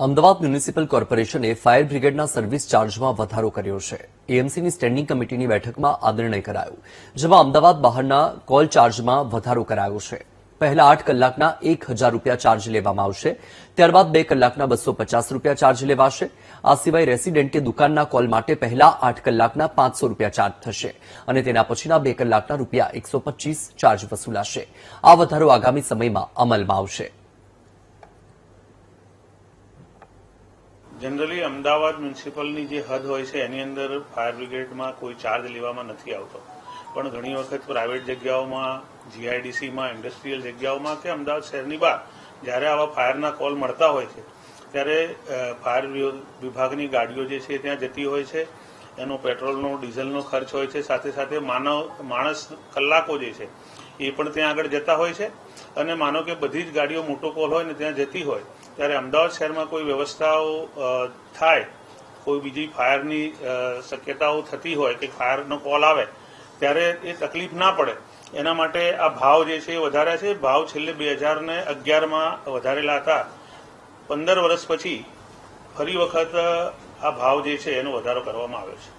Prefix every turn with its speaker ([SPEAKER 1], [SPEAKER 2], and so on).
[SPEAKER 1] Ahmedabad municipal કોર્પોરેશને fire બ્રિગેડના service ચાર્જમાં વધારો કર્યો છે। એએમસીની સ્ટેન્ડિંગ કમિટીની બેઠકમાં આ નિર્ણય કરાયો, જેમાં અમદાવાદ બહારના કોલ ચાર્જમાં વધારો કરાયો છે। પહેલા 8 કલાકના 1000 રૂપિયા ચાર્જ લેવામાં આવશે, ત્યારબાદ 2 કલાકના 250 રૂપિયા ચાર્જ લેવાશે। આ સિવાય રેસિડેન્ટ કે દુકાનના કોલ માટે પહેલા 8 કલાકના 500 રૂપિયા ચાર્જ થશે અને તેના પછીના 2 કલાકના રૂપિયા 125 ચાર્જ વસૂલાશે। આ વધારો આગામી સમયમાં અમલમાં આવશે।
[SPEAKER 2] जनरली अमदावाद म्युनिसिपलनी जे हद होय छे एनी अंदर फायर ब्रिगेड में कोई चार्ज लेवामां नथी आवतो, पण घणी वखत प्राइवेट जग्याओमां, जीआईडीसी में, इंडस्ट्रीयल जग्याओमां के अमदावाद शहरनी बहार ज्यारे आवा फायरना कॉल मळता होय छे त्यारे फायर विभागनी गाड़ीओ जे छे त्यां जती होय छे। एनो पेट्रोलनो, डीजलनो खर्च होय छे, साथे साथे माणस कलाको जे छे ए पण त्यां आगळ जता होय छे। अने मानो के बधी ज गाड़ीओ मोटो कॉल होय ने त्यां जती होय त्यारे अमदावाद शहर में कोई व्यवस्थाओ थाय, कोई बीजी फायरनी शक्यताओ थती होय के फायरनो कॉल आवे त्यारे ए तकलीफ ना पड़े एना माटे आ भाव जे छे वधार्या छे। भाव छेल्ले 2011 में वधारेला हता, 15 वर्ष पछी फरी वखत आ भाव जे छे एनो वधारो करवामां आव्यो छे।